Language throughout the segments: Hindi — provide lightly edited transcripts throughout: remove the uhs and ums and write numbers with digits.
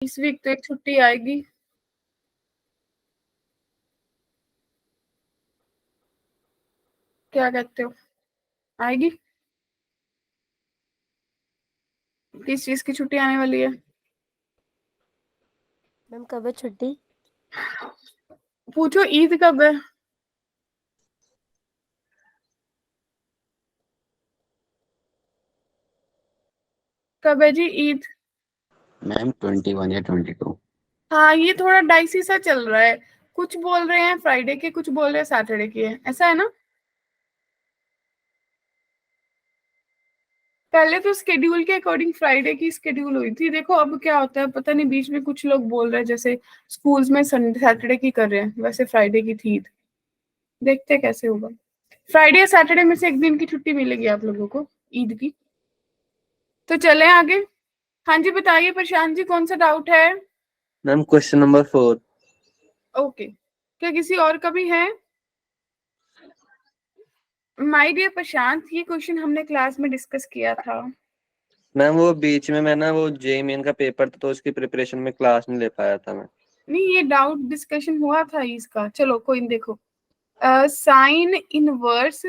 इस वीक तो एक छुट्टी आएगी। क्या कहते हो, आएगी? किस चीज की छुट्टी आने वाली है? मैम कब है छुट्टी? पूछो ईद कब है। कब है जी ईद? मैम 21 या 22। हाँ, ये थोड़ा डाइसी सा चल रहा है। कुछ बोल रहे हैं फ्राइडे के, कुछ बोल रहे हैं सैटरडे की है, ऐसा है ना? पहले तो स्केड्यूल के अकॉर्डिंग फ्राइडे की स्केड्यूल हुई थी, देखो अब क्या होता है पता नहीं। बीच में कुछ लोग बोल रहे हैं जैसे स्कूल्स में संडे सैटरडे की कर रहे हैं, वैसे फ्राइडे की थी ईद। देखते हैं कैसे होगा। फ्राइडे या सैटरडे में से एक दिन की छुट्टी मिलेगी आप लोगों को ईद की। तो चलें आगे। हाँ जी बताइए प्रशांत जी, कौन सा डाउट है? Ma'am question number 4। ओके, क्या किसी और का भी है? माय डियर प्रशांत, ये क्वेश्चन हमने क्लास में डिस्कस किया था। मैम वो बीच में मैं ना वो जेईमेन का पेपर था तो उसकी प्रिपरेशन में क्लास नहीं ले पाया था मैं। नहीं, ये डाउट डिस्कशन हुआ था इसका। चलो कोई नहीं, देखो साइन इनवर्स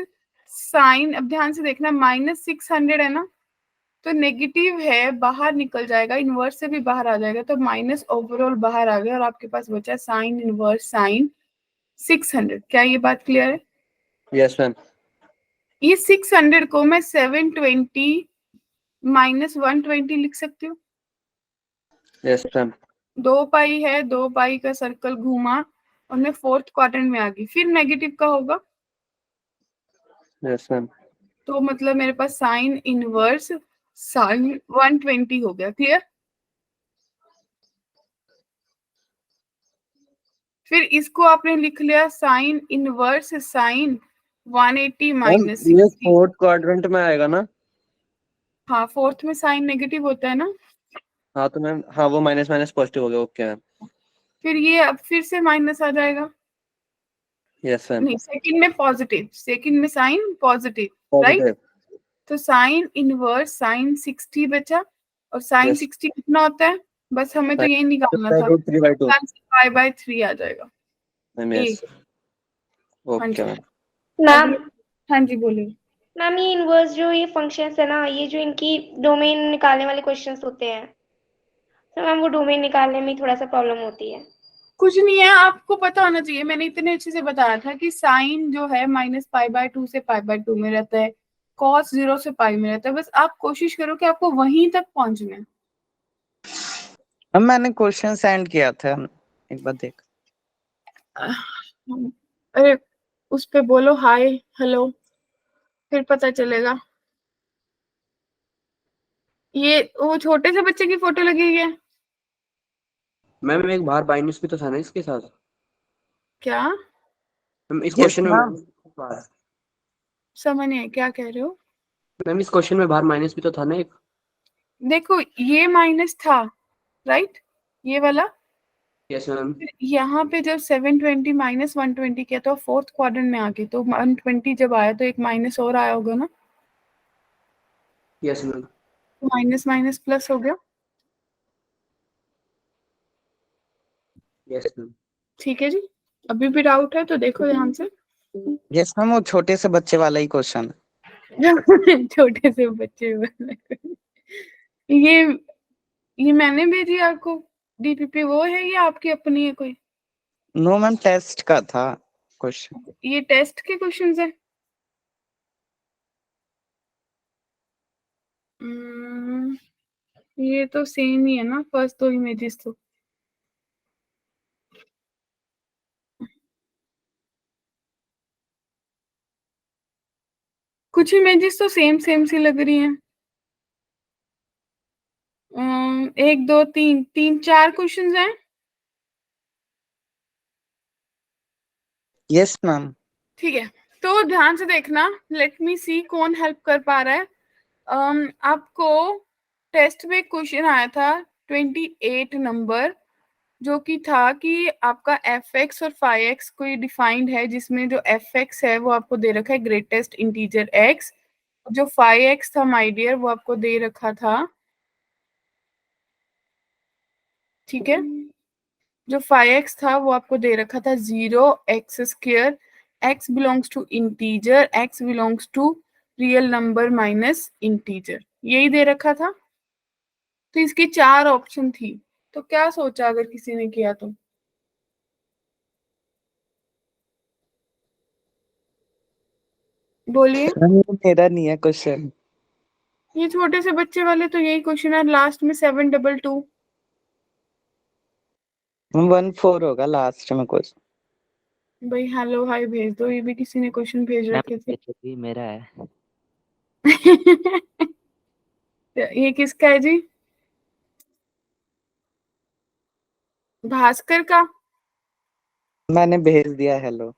साइन, अब ध्यान से देखना, -600 है ना, तो नेगेटिव है बाहर निकल जाएगा, इनवर्स से भी बाहर आ जाएगा, तो माइनस ओवरऑल बाहर आ गया और आपके पास बचा साइन इनवर्स साइन 600। क्या ये बात क्लियर है? Yes ma'am. ये 600 को मैं 720 -120 लिख सकती हूँ। Yes ma'am. 2 पाई है, 2 पाई का सर्कल घूमा और मैं फोर्थ क्वाड्रेंट में आ गई, फिर नेगेटिव का होगा। Yes ma'am. तो मतलब मेरे पास साइन इनवर्स साइन 120 हो गया। क्लियर? फिर इसको आपने लिख लिया साइन इनवर्स साइन 180 मैम ये -60। फोर्थ क्वाड्रेंट में आएगा ना? हाँ, फोर्थ में साइन नेगेटिव होता है ना। हाँ तो मैम, हाँ वो माइनस माइनस पॉजिटिव हो गया। Okay ma'am. फिर ये अब फिर से माइनस आ जाएगा। Yes ma'am. नहीं, सेकंड में पॉजिटिव, सेकंड में साइन पॉजिटिव, राइट? पॉजिटिव। तो साइन इनवर्स साइन 60 बचा, और साइन यस। 60 कितना होता है? बस हमें तो यही निकालना था, √3/2। पाई/3 आ जाएगा। मैम ए, यस। हाँ ओके जी। मैम। मैम अगले, हाँ जी बोलिए। मैम ये इनवर्स जो ये फंक्शंस है ना, ये जो इनकी डोमेन निकालने वाले क्वेश्चंस होते हैं, तो मैम वो डोमेन निकालने में थोड़ा सा प्रॉब्लम होती है। कुछ नहीं है, आपको पता होना चाहिए, मैंने इतने अच्छे से बताया था कि साइन जो है -π/2 से π/2 में रहता है, कॉस 0 से पाई में रहता है। बस आप कोशिश करो कि आपको वहीं तक पहुंचना है। अब मैंने क्वेश्चन सेंड किया था, एक बार देख। अरे उस पे बोलो हाय हेलो, फिर पता चलेगा। ये वो छोटे से बच्चे की फोटो लगी हुई है मैम एक बाहर माइनस भी तो था ना इसके साथ। क्या? मैम इस यस क्वेश्चन में मैम। समझ नहीं आया, क्या कह रहे हो? मैम इस क्वेश्चन में बाहर माइनस भी तो था ना एक। देखो ये माइनस था, राइट, ये वाला। Yes ma'am. यहाँ पे जब 720 -120 किया तो फोर्थ क्वाड्रेंट में आ गई, तो 120 जब आया तो एक माइनस और आया होगा ना, यस मैम। तो माइनस माइनस प्लस हो गया। Yes ma'am. ठीक है जी, अभी भी डाउट है तो देखो ध्यान से। यस मैम, वो छोटे से बच्चे वाला ही क्वेश्चन। छोटे से बच्चे वाला। ये ये मैंने भेजी आपको डीपीपी, वो है या आपकी अपनी है कोई? नो मैम, टेस्ट का था क्वेश्चन। ये टेस्ट के क्वेश्चंस है। ये तो सेम ही है ना, फर्स्ट दो इमेजेस तो। कुछ इमेजेस तो सेम सेम सी लग रही हैं। 1 2 3 क्वेश्चंस हैं। Yes ma'am. ठीक है, तो ध्यान से देखना, लेट मी सी कौन हेल्प कर पा रहा है। आपको टेस्ट में क्वेश्चन आया था 28 नंबर, जो कि था कि आपका एफ एक्स और फाइव एक्स कोई डिफाइंड है, जिसमें जो एफ एक्स है वो आपको दे रखा है ग्रेटेस्ट इंटीजर एक्स, जो फाइव एक्स था माय डियर वो आपको दे रखा था ठीक है। जो 5x था वो आपको दे रखा था 0x², x belongs to integer, x belongs to real number minus integer, यही दे रखा था। तो इसकी 4 ऑप्शन थी, तो क्या सोचा अगर किसी ने किया तो? बोलिए। मेरा नहीं है क्वेश्चन। ये छोटे से बच्चे वाले तो यही क्वेश्चन है, लास्ट में 722। 14 होगा लास्ट में कुछ। भाई हेलो हाय भेज दो, ये भी किसी ने क्वेश्चन भेज रखे थे। भी मेरा है। ये किसका है जी? भास्कर का। मैंने भेज दिया हेलो।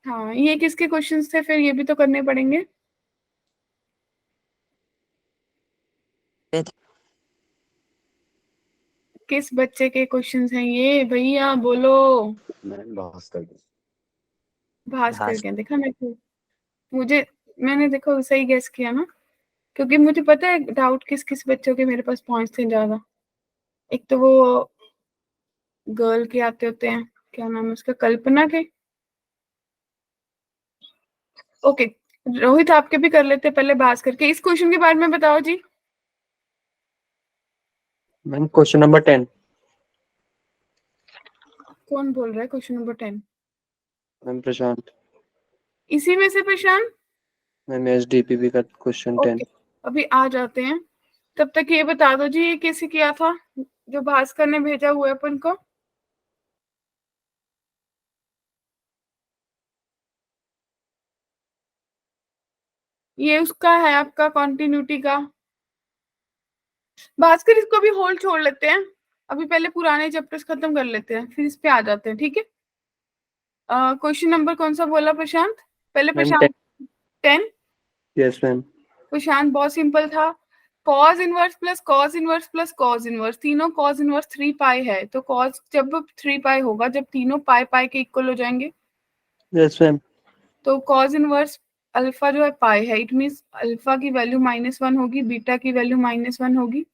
हाँ, ये किसके क्वेश्चंस थे फिर? ये भी तो करने पड़ेंगे। किस बच्चे के क्वेश्चंस हैं ये भैया, बोलो। मैम भास्कर की। भास्कर भास के, देखा मैं क्यों, मुझे, मैंने देखो सही गेस किया ना, क्योंकि मुझे पता है डाउट किस किस बच्चों के मेरे पास पहुंचते हैं ज्यादा। एक तो वो गर्ल के आते होते हैं, क्या नाम है उसका, कल्पना के। ओके, रोहित आपके भी कर लेते हैं पहले भास्कर के। इस क्वेश्चन के बारे में बताओ जी। Ma'am question number 10। कौन बोल रहा है क्वेश्चन नंबर 10? मैम प्रशांत। इसी में से प्रशांत? मैम एसडीपीपी का क्वेश्चन 10। ओके, अभी आ जाते हैं। तब तक ये बता दो जी, ये कैसे किया था जो भास्कर ने भेजा हुआ है अपन को? ये उसका है आपका कॉन्टिन्यूटी का। भास्कर इसको भी होल्ड छोड़ लेते हैं, अभी पहले पुराने चैप्टर्स खत्म कर लेते हैं, फिर इस पे आ जाते हैं, ठीक है। क्वेश्चन नंबर कौन सा बोला प्रशांत? पहले ma'am Prashant. 10। Yes ma'am. Prashant बहुत सिंपल था। Cos inverse plus cos inverse plus cos inverse, तीनों कॉस इनवर्स 3 पाई है, तो कॉस जब 3 पाई होगा, जब तीनों पाई पाई के इक्वल हो जाएंगे, यस मैम। तो कॉस इनवर्स अल्फा जो है पाई है, इट मीन्स अल्फा की वैल्यू -1 होगी, बीटा की वैल्यू -1 होगी,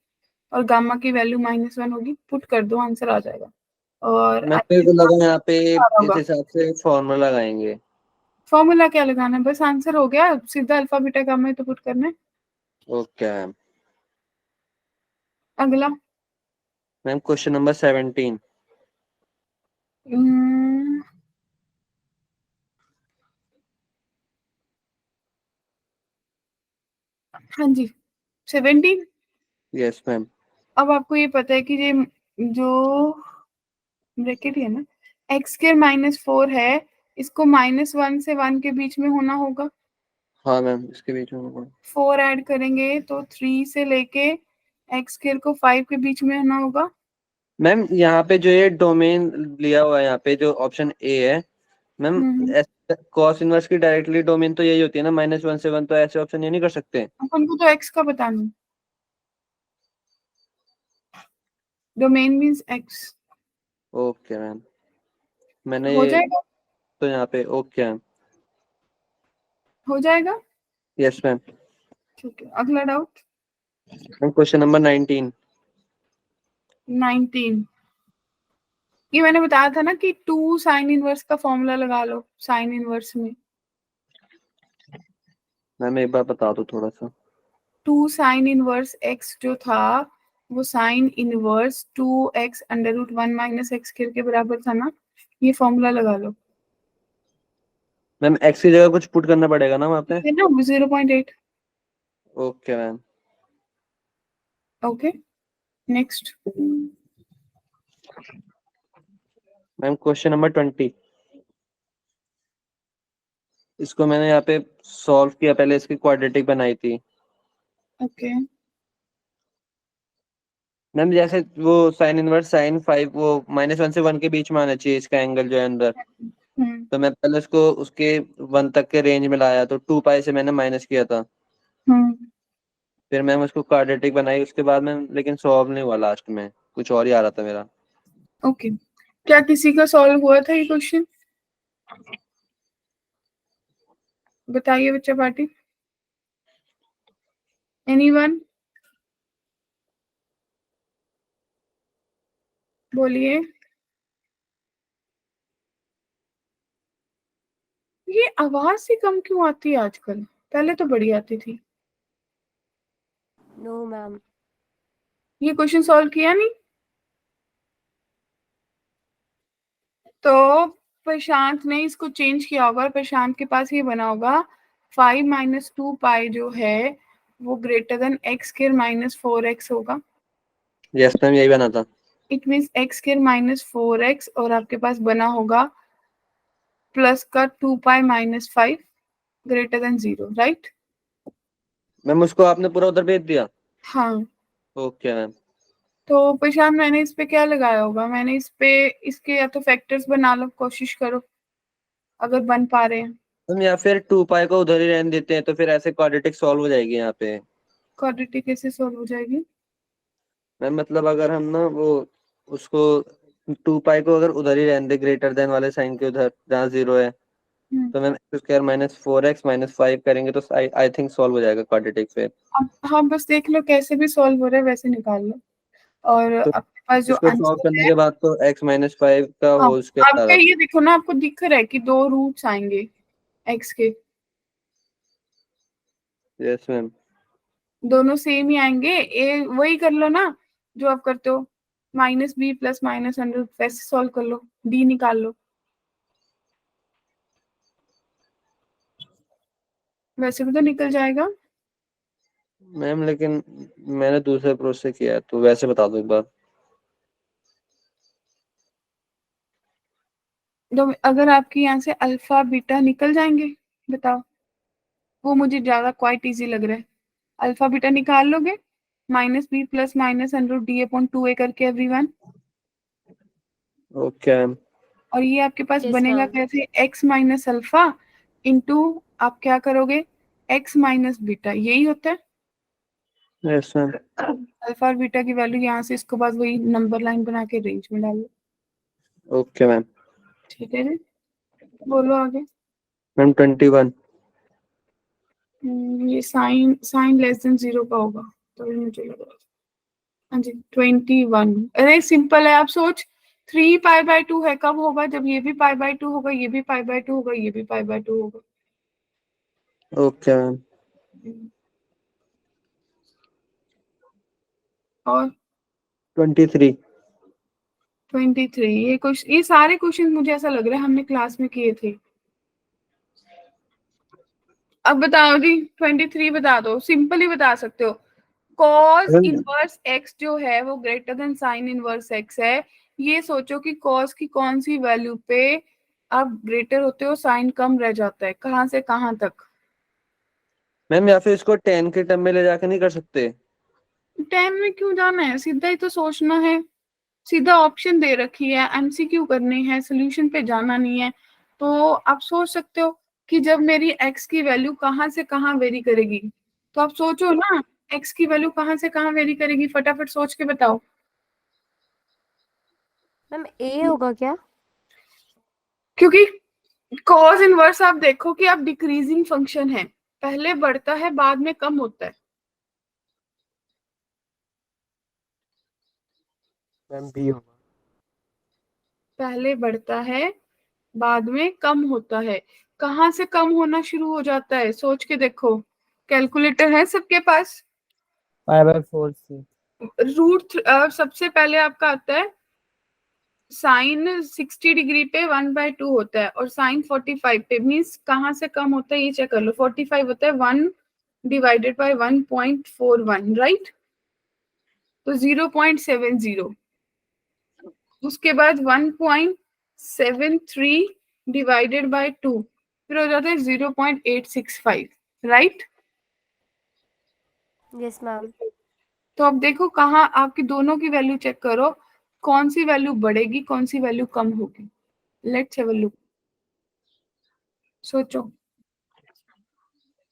और गामा की वैल्यू -1 होगी। पुट कर दो, आंसर आ जाएगा। और मैम मेरे को लगा यहाँ पे इस होगा। हिसाब से फॉर्मूला लगाएंगे। फॉर्मूला क्या लगाना है, बस आंसर हो गया, सीधा अल्फा बीटा गामा ही तो पुट करना है। Okay ma'am. अगला। Ma'am question number 17। हम्म, हाँ जी, 17। Yes ma'am. अब आपको ये पता है कि ये जो ब्रैकेट है ना, x² -4 है, इसको -1 से 1 के बीच में होना होगा। हाँ मैम इसके बीच में होगा। 4 ऐड करेंगे तो 3 से लेके x² को 5 के बीच में होना होगा। मैम यहाँ पे जो ये डोमेन लिया हुआ है, यहाँ पे जो ऑप्शन ए है मैम, हम्म, कॉस इनवर्स की डायरेक्टली डोमेन तो यही होती है ना, -1 से 1, तो ऐसे ऑप्शन ये नहीं कर सकते। अपन को तो x का बताना है, domain means x। Okay ma'am. मैंने हो ये जाएगा, तो यहाँ पे ओके मैम। हो जाएगा। Yes ma'am. ठीक है, अगला डाउट। Ma'am question number 19। 19, ये मैंने बताया था ना कि 2 साइन इनवर्स का फॉर्मूला लगा लो साइन इनवर्स में। मैम एक बार बता दो थोड़ा सा। 2 साइन इनवर्स x जो था, वो साइन इनवर्स 2x√1 - x² के बराबर था ना, ये फॉर्मूला लगा लो। मैम एक्स की जगह कुछ पुट करना पड़ेगा ना वहाँ पे? है ना 0.8। Okay ma'am. Okay, next. Ma'am question number 20। इसको मैंने यहाँ पे सॉल्व किया, पहले इसकी क्वाड्रेटिक बनाई थी। ओके, मैम जैसे वो साइन इनवर्स साइन 5 वो -1 से 1 के बीच में आना चाहिए इसका एंगल जो है अंदर। हम्म, तो मैं पहले उसको उसके 1 तक के रेंज में लाया, तो 2 पाई से मैंने माइनस किया था। हम्म, फिर मैम उसको क्वाड्रेटिक बनाई उसके बाद में, लेकिन सॉल्व नहीं हुआ, लास्ट में कुछ और ही आ रहा था मेरा। ओके। क्या किसी का सॉल्व हुआ था ये क्वेश्चन? बताइए बच्चा पार्टी। एनीवन? बोलिए। ये आवाज सी कम क्यों आती है आजकल? पहले तो बड़ी आती थी। No ma'am. ये क्वेश्चन सॉल्व किया नहीं? तो प्रशांत ने इसको चेंज किया होगा और प्रशांत के पास ये बना होगा 5 - 2 पाई जो है वो greater than x square minus 4x होगा। यस मैम, यही बना था। It means x square minus 4x और आपके पास बना होगा प्लस का 2 पाई - 5 ग्रेटर देन 0, राइट? मैम उसको आपने पूरा उधर भेज दिया? हाँ। Okay ma'am. तो प्रशांत मैंने इस पे क्या लगाया होगा? मैंने इस पे इसके या तो फैक्टर्स बना लो, कोशिश करो अगर बन पा रहे हैं। मैम या फिर 2 पाई को उधर ही रहने देते हैं, तो फिर ऐसे क्वाड्रेटिक सॉल्व हो जाएगी यहाँ पे। क्वाड्रेटिक कैसे सॉल्व हो जाएगी? मैम मतलब अगर हम ना वो उसको 2 पाई को अगर उधर ही रहने दे, ग्रेटर देन वाले साइन के उधर जहाँ 0 है, हम्म। तो ma'am x square minus 4x minus 5 करेंगे तो आई थिंक सॉल्व हो जाएगा क्वाड्रेटिक फिर। अब हाँ, बस देख लो कैसे भी सॉल्व हो रहा है वैसे निकाल लो। और तो आपके पास जो इसको सॉल्व आंसर करने है, के बाद तो x-5 का हाँ, होल स्क्वायर आ आपका रहा ये देखो ना, आपको दिख रहा है कि 2 रूट्स आएंगे एक्स के, था। Yes ma'am. दोनों सेम ही आएंगे। ए वही कर लो ना जो आप करते हो, -b प्लस -√, वैसे सॉल्व कर लो, d निकाल लो, वैसे भी तो निकल जाएगा। मैम लेकिन मैंने दूसरे अप्रोच से किया है, तो वैसे बता दो एक बार। तो अगर आपके यहाँ से अल्फा बीटा निकल जाएंगे, बताओ? वो मुझे ज्यादा क्वाइट इजी लग रहा है। अल्फा बीटा निकाल लोगे? -b प्लस -√d/2a करके एवरीवन। Okay ma'am. और ये आपके पास Yes, बनेगा ma'am. कैसे? x माइनस अल्फा इंटू आप क्या करोगे? x माइनस बीटा, यही होता है। Yes ma'am. अल्फा और बीटा की वैल्यू यहाँ से इसको बाद वही नंबर लाइन बना के रेंज में डालो। Okay ma'am. ठीक है जी, बोलो आगे। मैम 21। ये साइन साइन लेस देन 0 का होगा, तो ये मुझे लग रहा है। हाँ जी, 21। अरे सिंपल है, आप सोच, 3 पाई/2 है, कब होगा? जब ये भी पाई/2 होगा, ये भी पाई/2 होगा, ये भी पाई/2 होगा। Okay ma'am. और 23। 23, ये सारे क्वेश्चन मुझे ऐसा लग रहा है हमने क्लास में किए थे। अब बताओ जी, 23 बता दो, सिंपल ही बता सकते हो। कॉस इनवर्स एक्स जो है वो greater than sine inverse x है। ये सोचो कि कॉस की कौन सी वैल्यू पे आप ग्रेटर होते हो, साइन कम रह जाता है, कहाँ से कहाँ तक? मैम या फिर इसको 10 के टर्म में ले जाकर नहीं कर सकते? 10 में क्यों जाना है, सीधा ही तो सोचना है। सीधा ऑप्शन दे रखी है, एमसीक्यू करने हैं, सोल्यूशन पे जाना नहीं है। तो आप सोच सकते हो कि जब मेरी एक्स की वैल्यू कहाँ से कहाँ वेरी करेगी, तो आप सोचो ना, एक्स की वैल्यू कहाँ से कहाँ वेरी करेगी, फटाफट सोच के बताओ। मैम ए होगा क्या? क्योंकि कॉज इनवर्स आप देखो कि आप डिक्रीजिंग फंक्शन है, पहले बढ़ता है बाद में कम होता है। मैम बी होगा। पहले बढ़ता है बाद में कम होता है। कहाँ से कम होना शुरू हो जाता है, सोच के देखो। कैलकुलेटर है सबके पास? π/4 से। सबसे पहले आपका आता है साइन 60 डिग्री पे 1/2 होता है और साइन 45 पे, मीन्स कहाँ से कम होता है ये चेक कर लो। 45 होता है 1 डिवाइडेड बाय 1.41, राइट? तो 0.70, उसके बाद 1.73 डिवाइडेड बाय 2, फिर हो जाता है 0.865, राइट? Yes ma'am. तो अब देखो कहाँ आपकी दोनों की वैल्यू चेक करो, कौन सी वैल्यू बढ़ेगी, कौन सी वैल्यू कम होगी। लेट्स हैव अ लुक, सोचो।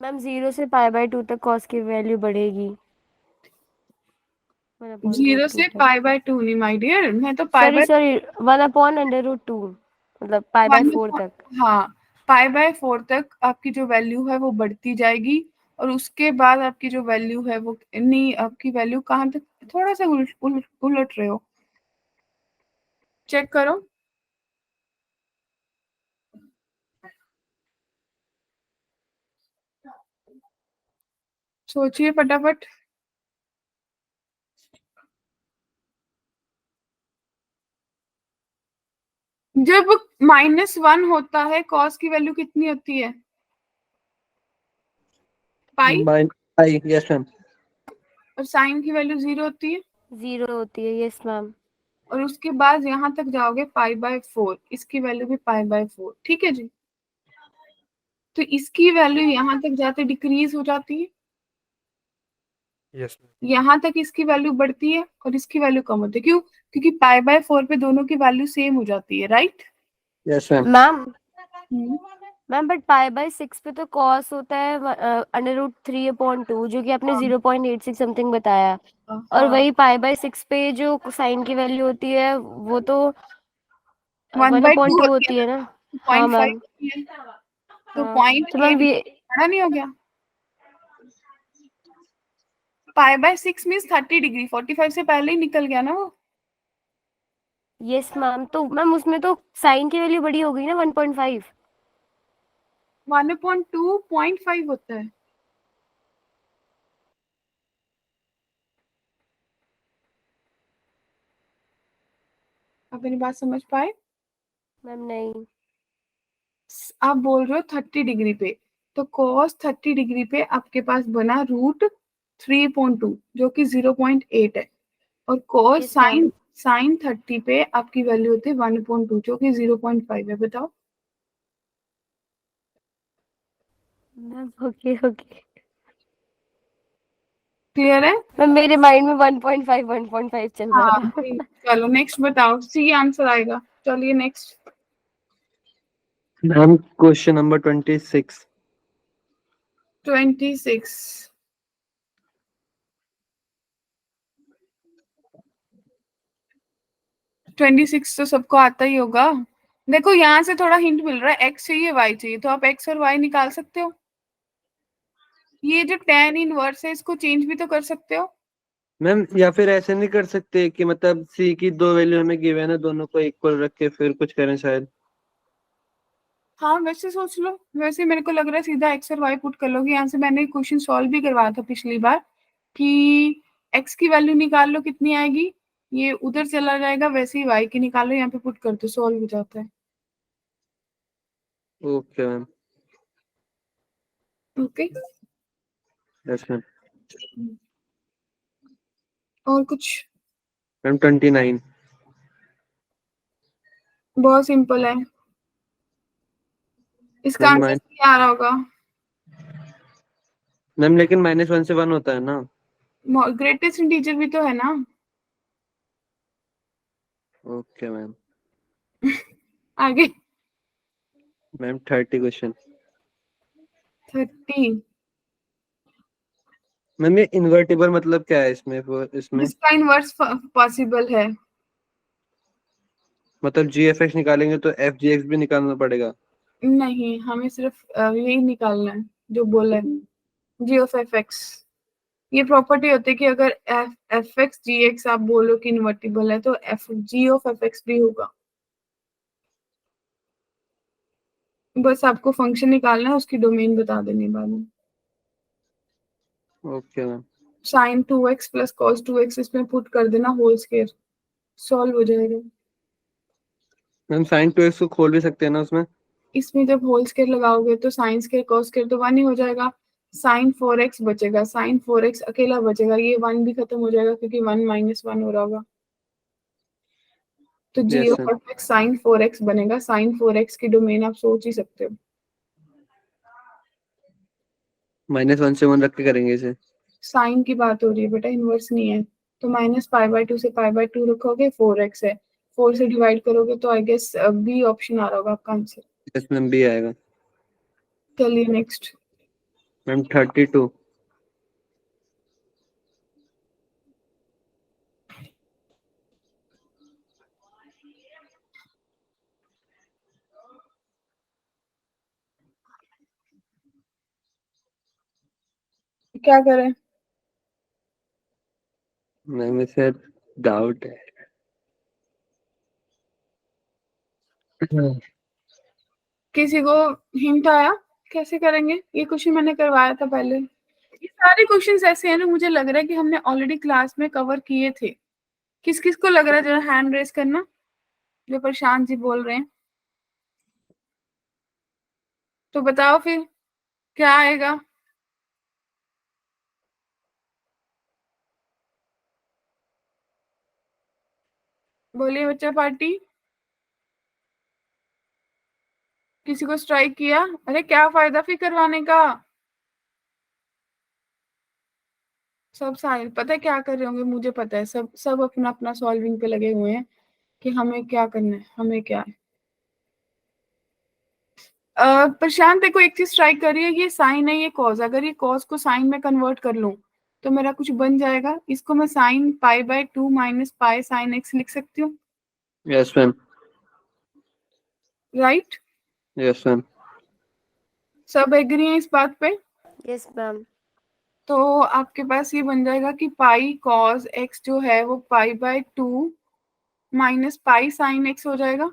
मैम 0 से π/2 तक कॉस की वैल्यू बढ़ेगी। 0 1/√2 से तक। π/2 नहीं माय डियर, मैं तो सॉरी π/2 सॉरी 1/√2 मतलब π/4 तक। हाँ, π/4 तक आपकी जो वैल्यू है वो बढ़ती जाएगी और उसके बाद आपकी जो वैल्यू है वो नहीं, आपकी वैल्यू कहाँ तक, थोड़ा सा उलट रहे हो। चेक करो। सोचिए फटाफट। जब -1 होता है कॉस की वैल्यू कितनी होती है? पाई। पाई, यस मैम। और साइन की वैल्यू 0 होती है। 0 होती है, यस मैम। और उसके बाद यहाँ तक जाओगे π/4, इसकी वैल्यू भी π/4, ठीक है जी। तो इसकी वैल्यू यहाँ तक जाते डिक्रीज हो जाती है, यस यहाँ तक इसकी वैल्यू बढ़ती है और इसकी वैल्यू कम होती है। क्यों? क्योंकि π/4 पे दोनों की वैल्यू सेम हो जाती है, right? Yes ma'am. Ma'am hmm. Ma'am but π/6 पे तो cos होता है √3/2, जो कि आपने हाँ, 0.86 समथिंग बताया। और हाँ, वही π/6 पे जो साइन की वैल्यू होती है वो तो 1/2 1/2 होती है होती है ना, ना। हाँ 0.5 मैम। होती है। तो हाँ पॉइंट तो मैम ये बड़ा नहीं हो गया? π/6 मीन्स 30 डिग्री, 45 से पहले ही निकल गया ना वो। यस मैम, तो मैम उसमें तो साइन की वैल्यू बड़ी हो गई ना 1.5। 1/2 0.5 होता है। आप मेरी बात समझ पाए? मैम नहीं। आप बोल रहे हो 30 डिग्री पे, तो cos 30 डिग्री पे आपके पास बना √3/2 जो कि 0.8 है। और cos यस मैम। साइन 30 पे आपकी वैल्यू होती है 1/2 जो कि 0.5 है। बताओ। Ma'am okay okay. क्लियर है? मैम मेरे माइंड में 1.5 चल रहा हाँ था। ठीक। चलो नेक्स्ट बताओ, सी आंसर आएगा। चलिए नेक्स्ट। Ma'am question number 26। 26। 26 तो सबको आता ही होगा। देखो यहाँ से थोड़ा हिंट मिल रहा है, x चाहिए y चाहिए, तो आप x और y निकाल सकते हो। ये जो tan इनवर्स है इसको चेंज भी तो कर सकते हो। मैम या फिर ऐसे नहीं कर सकते कि मतलब सी की दो वैल्यू हमें गिवन है, दोनों को इक्वल रख के फिर कुछ करें शायद। हाँ वैसे सोच लो, वैसे मेरे को लग रहा है सीधा x और y पुट कर लोगे। यहाँ से मैंने क्वेश्चन सॉल्व भी करवाया था पिछली बार कि x की वैल्यू निकाल लो कितनी आएगी, ये उधर चला जाएगा, वैसे ही y की निकालो, यहाँ पे पुट कर दो, सॉल्व हो जाता है। Okay ma'am. Okay. Yes ma'am. और कुछ? मैम 29। बहुत सिंपल है, इसका मैम आंसर क्या आ रहा होगा? मैम लेकिन -1 से 1 होता है ना। ग्रेटेस्ट इंटीजर भी तो है ना। Okay ma'am. आगे। Ma'am 30 question. 30। मैम ये इन्वर्टिबल मतलब क्या है इसमें इसमें जिसका इनवर्स पॉसिबल है। मतलब GFX निकालेंगे तो FGX भी निकालना पड़ेगा? नहीं, हमें सिर्फ यही निकालना है जो बोला है, जी ऑफ एफ एक्स। ये प्रॉपर्टी होती है कि अगर एफ एक्स जी एक्स आप बोलो कि इन्वर्टिबल है तो F G of F x भी होगा। बस आपको फंक्शन निकालना है, उसकी डोमेन बता देनी बाद में। Okay ma'am. Sine 2x plus cos 2x इसमें पुट कर देना होल स्क्वायर, सॉल्व हो जाएगा। मैम sin 2x को खोल भी सकते हैं ना उसमें? इसमें जब होल स्क्वायर लगाओगे तो साइन स्क्वायर कॉस स्क्वायर तो 1 ही हो जाएगा। साइन 4x बचेगा, साइन 4x अकेला बचेगा, ये 1 भी खत्म हो जाएगा क्योंकि 1 - 1 हो रहा होगा। तो जी yes of ma'am. F x sine 4x बनेगा। साइन 4x की डोमेन आप सोच ही सकते हो। -1 से 1 रख के करेंगे इसे। साइन की बात हो रही है बेटा, इनवर्स नहीं है। तो -π/2 से π/2 रखोगे, 4x है, 4 से डिवाइड करोगे तो आई गेस बी ऑप्शन आ रहा होगा आपका आंसर। यस मैम भी आएगा। चलिए नेक्स्ट। मैम 32। क्या करें? मैम इसे डाउट है। किसी को हिंट आया कैसे करेंगे? ये क्वेश्चन मैंने करवाया था पहले। ये सारे क्वेश्चंस ऐसे हैं ना, मुझे लग रहा है कि हमने ऑलरेडी क्लास में कवर किए थे। किस किस को लग रहा है, जरा हैंड रेस करना, जो प्रशांत जी बोल रहे हैं। तो बताओ फिर क्या आएगा। बोलिए बच्चा पार्टी। किसी को स्ट्राइक किया? अरे क्या फायदा फिर करवाने का। सब सारे पता है क्या कर रहे होंगे, मुझे पता है। सब सब अपना अपना सॉल्विंग पे लगे हुए हैं कि हमें क्या करना है, हमें क्या है। प्रशांत देखो, एक चीज ट्राई करिए। ये साइन है, ये कॉज। अगर ये कॉज को साइन में कन्वर्ट कर लूं तो मेरा कुछ बन जाएगा। इसको मैं sine pi by 2 minus pi sine x लिख सकती हूँ, yes ma'am. Right? Yes ma'am. सब एग्री हैं इस बात पे? Yes ma'am. तो आपके पास ये बन जाएगा कि पाई कॉज एक्स जो है वो pi by 2 minus pi sine x हो जाएगा।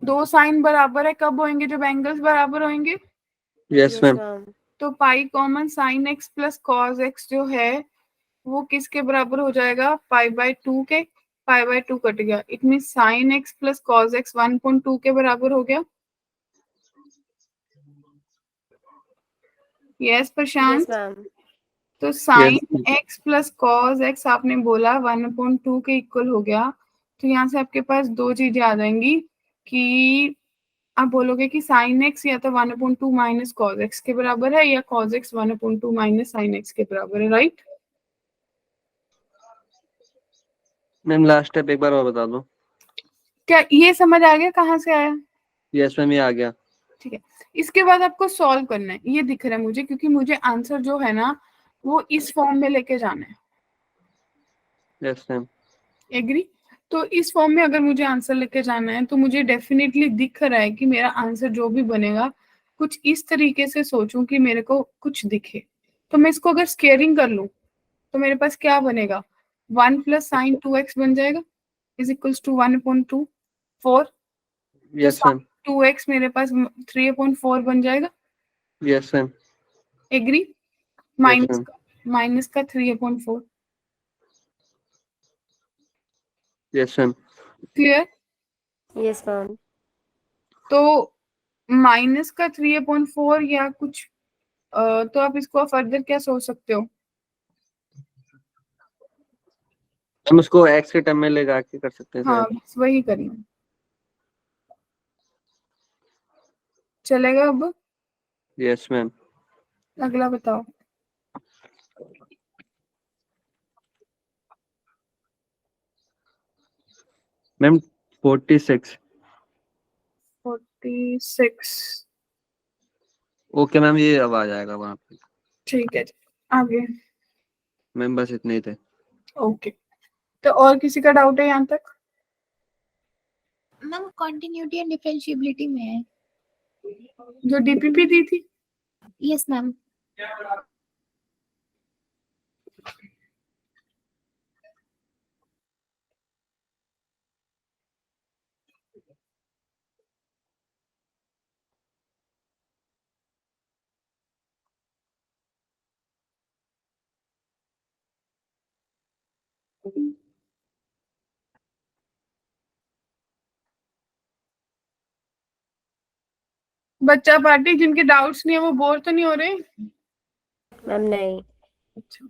दो साइन बराबर है कब होंगे? जब एंगल्स बराबर होंगे। Yes ma'am. मैम। तो pi common sine x plus cos x जो है वो किसके बराबर हो जाएगा? पाई बाय 2 के। पाई बाय 2 कट गया, it mean sine x plus cos x 1.2 के बराबर हो गया। यस यस प्रशांत। मैम। तो yes sine x plus cos x आपने बोला 1.2 के इक्वल हो गया। तो यहाँ से आपके पास दो चीजें आ जाएंगी कि आप बोलोगे कि साइन एक्स या तो 1.2 माइनस कॉज एक्स के बराबर है, या cos x 1.2 minus sine x के बराबर है, राइट? मैम लास्ट स्टेप एक बार और बता दो। क्या ये समझ आ गया कहाँ से आया? यस मैम, ये आ गया। ठीक है। इसके बाद आपको सॉल्व करना है, ये दिख रहा है मुझे, क्योंकि मुझे आंसर जो है ना वो इस फॉर्म में लेके जाना है। Yes ma'am. एग्री? तो इस फॉर्म में अगर मुझे आंसर लेके जाना है तो मुझे डेफिनेटली दिख रहा है कि मेरा आंसर जो भी बनेगा कुछ इस तरीके से सोचूं कि मेरे को कुछ दिखे। तो मैं इसको अगर स्केयरिंग कर लूं तो मेरे पास क्या बनेगा? 1 प्लस साइन 2x बन जाएगा इज इक्वल्स टू 1/2 4। तो यस साइन मैम। 2x मेरे पास 3/4 बन जाएगा। Yes ma'am. Agree? Yes ma'am. Minus का 3/4। Yes ma'am. Clear? Yes ma'am. तो माइनस का 3/4 या कुछ तो आप इसको फर्दर क्या सोच सकते हो? हम उसको एक्स के टर्म में लगा के कर सकते हैं हाँ सर। बस वही करना। चलेगा अब? Yes ma'am. अगला बताओ। मैम 46। 46। ओके मैम, ये अब आ जाएगा वहाँ पे। ठीक है जी, आगे। मैम बस इतने ही थे। ओके। तो और किसी का डाउट है यहाँ तक? मैम कॉन्टिन्यूटी एंड डिफरेंशिएबिलिटी में है। जो डीपीपी दी थी? Yes ma'am. बच्चा पार्टी जिनके डाउट्स नहीं है वो बोर तो नहीं हो रहे? मैम नहीं। अच्छा।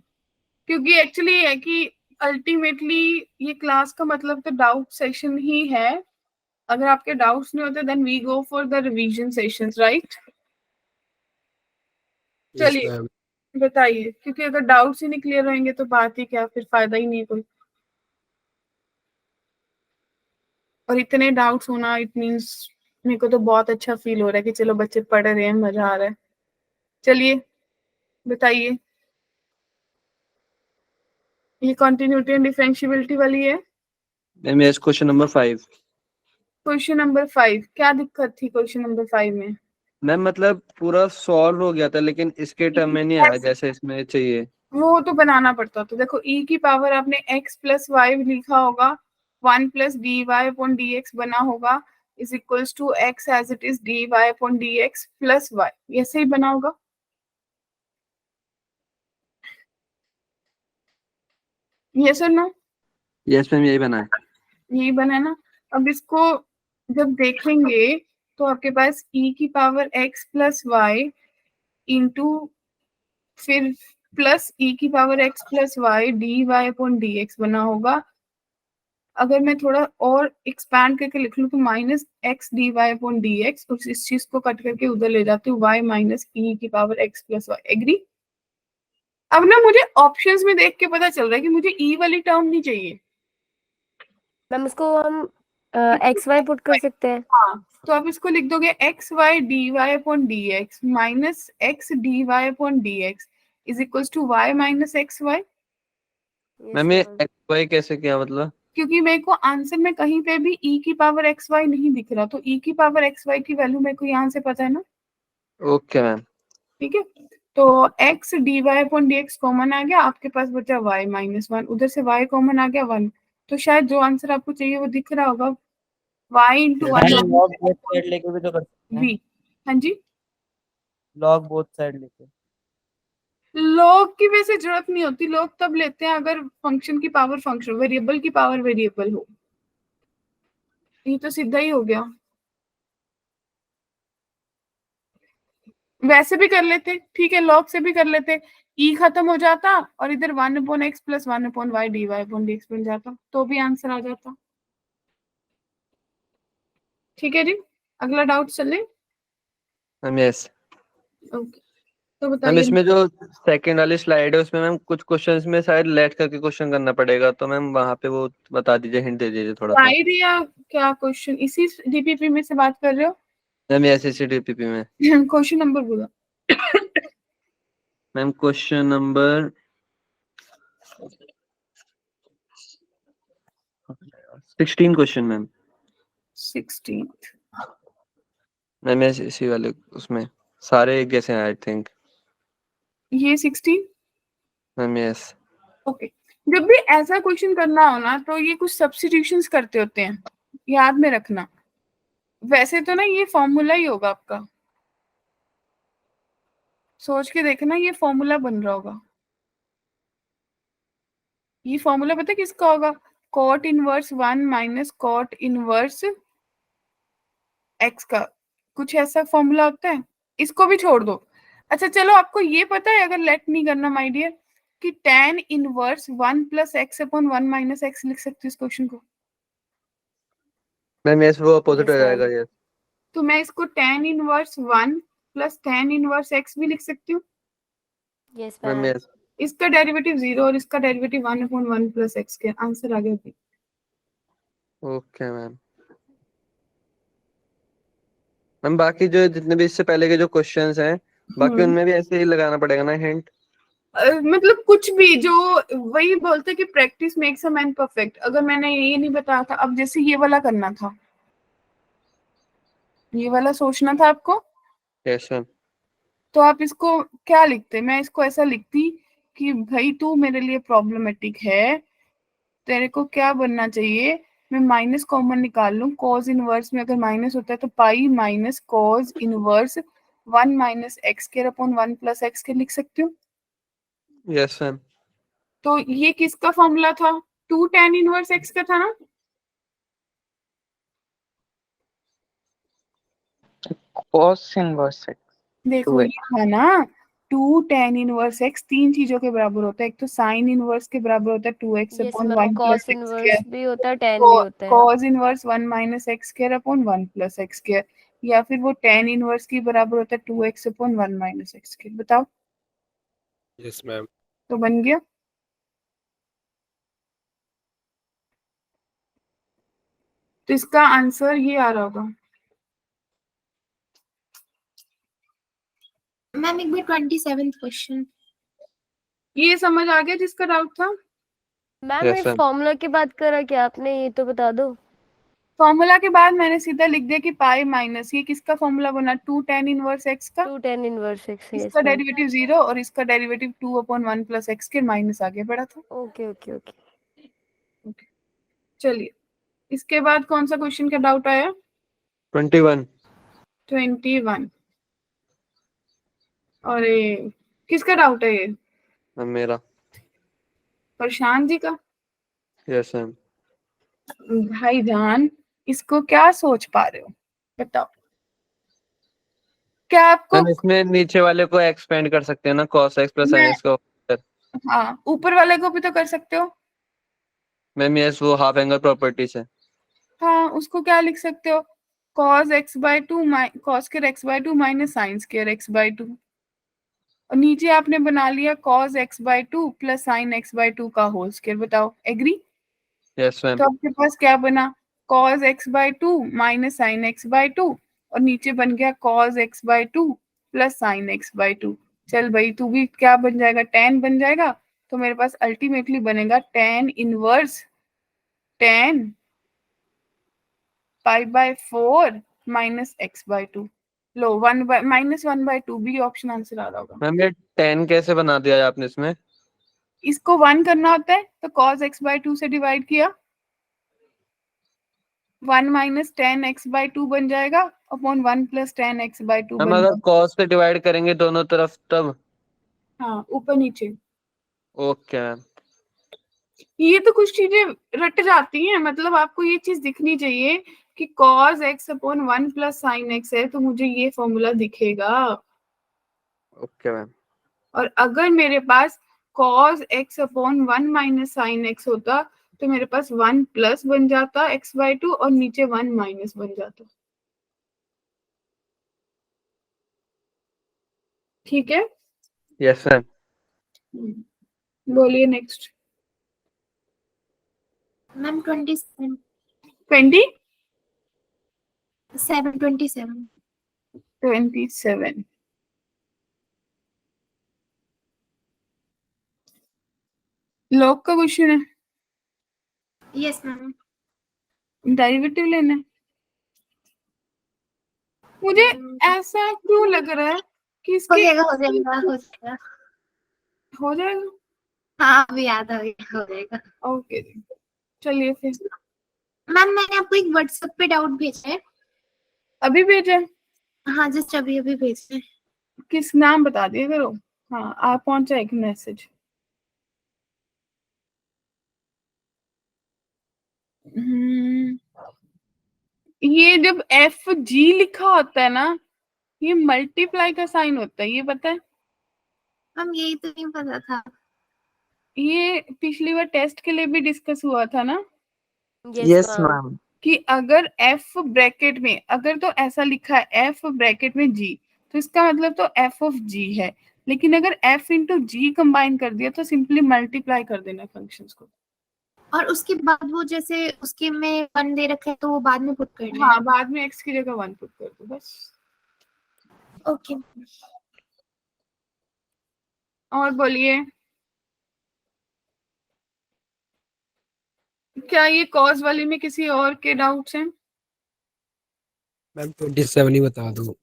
क्योंकि एक्चुअली है कि अल्टीमेटली ये क्लास का मतलब तो डाउट सेशन ही है। अगर आपके डाउट्स नहीं होते then we go for the revision sessions, right? Yes चलिए मैम। बताइए, क्योंकि अगर डाउट्स ही नहीं क्लियर होंगे तो बात ही क्या, फिर फायदा ही नहीं है कोई। और इतने डाउट्स होना इट मींस मेरे को तो बहुत अच्छा फील हो रहा है कि चलो बच्चे पढ़ रहे हैं, मजा आ रहा है। चलिए बताइए। ये कंटिन्यूटी एंड डिफरेंशिएबिलिटी वाली है। Ma'am yes, question number 5। Question number 5, क्या दिक्कत थी क्वेश्चन नंबर 5 में? मैम मतलब पूरा सॉल्व हो गया था लेकिन इसके टर्म में नहीं आया जैसे इसमें चाहिए। वो तो बनाना पड़ता। तो देखो e की पावर आपने x प्लस वाई लिखा होगा, 1 plus d y upon d x बना होगा, is equals to x as it is d y upon d x plus y, ऐसे ही बना होगा। ये सुनो, यस मैम, यही बना है। यही बना है ना। अब इसको जब देखेंगे तो आपके पास e की power x plus y into फिर प्लस e की power x plus y d y upon d x बना होगा। अगर मैं थोड़ा और एक्सपैंड करके लिख लूँ तो minus x d y upon d x, और इस चीज को कट करके उधर ले जाती हूँ, y माइनस ई की power x plus y. Agree? अब ना मुझे ऑप्शंस में देख के पता चल रहा है कि मुझे e वाली टर्म नहीं चाहिए। मैम उसको हम एक्स वाई पुट कर सकते हैं। हाँ, तो आप इसको लिख दोगे x y d y upon d x minus x d y upon d x is equals to y minus x y. Yes ma'am ये मैम। एक्स वाई कैसे किया मतलब? क्योंकि मेरे को आंसर में कहीं पे भी e की पावर एक्स वाई नहीं दिख रहा, तो e की पावर एक्स वाई की वैल्यू मेरे को यहाँ से पता है ना। Okay ma'am. ठीक है, तो x d y upon d x common आ गया, आपके पास बचा y माइनस वन, उधर से y कॉमन आ गया 1, तो शायद जो आंसर आपको चाहिए वो दिख रहा होगा, y into Yes, one ma'am log both side लेके भी तो कर सकते हैं। b। हाँ जी, लॉग बोथ साइड लेके। लॉग की वैसे जरूरत नहीं होती, लॉग तब लेते हैं अगर फंक्शन की पावर फंक्शन, वेरिएबल की पावर वेरिएबल हो। ये तो सीधा ही हो गया। वैसे भी कर लेते, ठीक है, लॉग से भी कर लेते, ई खत्म हो जाता और इधर 1 upon x plus 1 upon y d y upon d x बन जाता, तो भी आंसर आ जाता। ठीक है जी, अगला डाउट चले। Ma'am yes. ओके, तो मैम बताइए। इसमें जो सेकंड वाली स्लाइड है उसमें मैम कुछ क्वेश्चंस में शायद लेट करके क्वेश्चन करना पड़ेगा, तो मैम वहाँ पे वो बता दीजिए, हिंट दे दीजिए थोड़ा सा। स्लाइड या क्या क्वेश्चन, इसी डीपीपी में से बात कर रहे हो? मैम यस, इसी डीपीपी में। क्वेश्चन नंबर बोलो। Ma'am question number 16 question ma'am. 16। Ma'am yes, इसी वाले उसमें सारे एक जैसे हैं आई थिंक। ये 16। Ma'am yes. ओके, जब भी ऐसा क्वेश्चन करना हो ना तो ये कुछ सब्स्टिट्यूशंस करते होते हैं, याद में रखना। वैसे तो ना ये फॉर्मूला ही होगा आपका, सोच के देखना, ये फॉर्मूला बन रहा होगा। ये फॉर्मूला पता है किसका होगा? Cot inverse 1 minus cot inverse x का, कुछ ऐसा फॉर्मूला होता है। इसको भी छोड़ दो। अच्छा चलो, आपको ये पता है, अगर लेट नहीं करना माय डियर, कि tan inverse 1 plus x upon 1 minus x लिख सकते हो इस क्वेश्चन को। मैम यस, वो अपोजिट Yes, हो जाएगा। ma'am. यस तो मैं इसको tan inverse 1 plus tan inverse x भी लिख सकती हूँ। Yes ma'am ma'am. यस। इसका डेरिवेटिव 0 और इसका डेरिवेटिव 1 अपॉन 1 प्लस एक्स के, आंसर आ गया भी। Okay ma'am. मैम बाकी जो जितने भी इससे पहले के जो क्वेश्चंस हैं, बाकी उनमें भी ऐसे ही लगाना पड़ेगा ना हिंट? मतलब कुछ भी जो, वही बोलते कि practice makes a man perfect. अगर मैंने ये नहीं बताया था, अब जैसे ये वाला करना था, ये वाला सोचना था आपको, यस मैम। तो आप इसको क्या लिखते? मैं इसको ऐसा लिखती कि भाई तू मेरे लिए प्रॉब्लमेटिक है, तेरे को क्या बनना चाहिए, मैं माइनस कॉमन निकाल लूं, कॉज इनवर्स में अगर माइनस होता है तो pi minus cos inverse 1 minus x square upon 1 plus x square लिख सकती हूँ। Yes ma'am. तो ये किसका फॉर्मूला था? 2 tan इनवर्स एक्स का था ना। cos इनवर्स x देखो 2x। ये था ना, 2 tan इनवर्स एक्स तीन चीजों के बराबर होता है। एक तो साइन इनवर्स के बराबर होता है 2x yes upon ma'am, 1 plus cos x inverse square, भी होता है, टेन भी होता है। Cause inverse 1 minus x square upon 1 plus x square, या फिर वो tan इनवर्स की बराबर होता है 2x upon 1 minus x square. बताओ, यस मैम। तो बन गया। तो इसका आंसर ये आ रहा होगा। मैम एक बार 27th क्वेश्चन। ये समझ आ गया जिसका डाउट था? मैम Yes, ये ma'am. फॉर्मूला की बात करा क्या आपने, ये तो बता दो। फॉर्मूला के बाद मैंने सीधा लिख दिया कि पाई माइनस, ये किसका फॉर्मूला बना, 2 tan इनवर्स x का, 2 tan inverse x, yes इसका ma'am. डेरिवेटिव 0 और इसका डेरिवेटिव 2/1 प्लस x के माइनस आगे बढ़ा था। Okay, okay, okay. चलिए इसके बाद कौन सा क्वेश्चन का डाउट आया? 21। 21। और ये किसका डाउट है? ये मैम मेरा। प्रशांत जी का। Yes ma'am. भाईजान इसको क्या सोच पा रहे हो, बताओ। क्या आपको मैम इसमें नीचे वाले को एक्सपेंड कर सकते हैं ना, cos x प्लस sin मैं x को। हाँ ऊपर वाले को भी तो कर सकते हो। मैम यस, वो हाफ एंगल प्रॉपर्टीज है। हाँ उसको क्या लिख सकते हो, cos x/2 cos square x/2 minus sine square x/2, और नीचे आपने बना लिया cos x/2 plus sign x/2 का होल स्क्वायर। बताओ एग्री? Yes ma'am. तो आपके पास क्या बना, cos x/2 minus sign x/2 और नीचे बन गया cos x/2 plus sign x/2। चल भाई तू भी क्या बन जाएगा, tan बन जाएगा। तो मेरे पास अल्टीमेटली बनेगा tan inverse tan π/4 minus x/2। लो 1/-1/2 भी ऑप्शन आंसर आ रहा होगा। मैम ये 10 कैसे बना दिया है आपने इसमें? इसको 1 करना होता है तो cos x/2 से डिवाइड किया, 1 माइनस tan x/2 बन जाएगा upon 1 plus tan x/2 ma'am बन अगर जाएगा। cos से डिवाइड करेंगे दोनों तरफ तब? हाँ ऊपर नीचे। Okay ma'am. ये तो कुछ चीजें रट जाती हैं, मतलब आपको ये चीज दिखनी चाहिए कि cos x upon 1 plus sine x है तो मुझे ये फॉर्मूला दिखेगा। Okay ma'am. और अगर मेरे पास cos x upon 1 minus sine x होता तो मेरे पास 1 प्लस बन जाता x/2 और नीचे 1 माइनस बन जाता। ठीक है, यस मैम। बोलिए नेक्स्ट। Ma'am 27. 20 27. 27। लॉग का क्वेश्चन है, Yes, ma'am. डेरिवेटिव लेना है। मुझे ऐसा क्यों लग रहा है कि हो इसके जाएगा, हो जाएगा, हो जाएगा। हो जाएगा। हाँ अभी याद आ गया, हो जाएगा। ओके चलिए फिर। मैम मैंने आपको एक व्हाट्सएप पे डाउट भेजा है। अभी भेजा? हाँ जस्ट अभी अभी भेजा है। किस नाम बता दिया करो। हाँ आप पहुंचा एक मैसेज। ये जब FG लिखा होता है ना, ये मल्टीप्लाई का साइन होता है, ये पता है? मैम यही तो नहीं पता था। ये पिछली बार टेस्ट के लिए भी डिस्कस हुआ था ना Yes Yes, ma'am. ma'am. कि अगर F ब्रैकेट में, अगर तो ऐसा लिखा है F ब्रैकेट में G, तो इसका मतलब तो F ऑफ G है। लेकिन अगर F इंटू G कंबाइन कर दिया तो सिंपली मल्टीप्लाई कर देना फंक्शंस को। और उसके बाद वो जैसे उसके में 1 दे रखा है तो वो बाद में पुट करना है। हाँ बाद में x की जगह 1 पुट कर दो बस। ओके। और बोलिए, क्या ये कॉज वाली में किसी और के डाउट्स हैं? मैम 27 ही बता दो।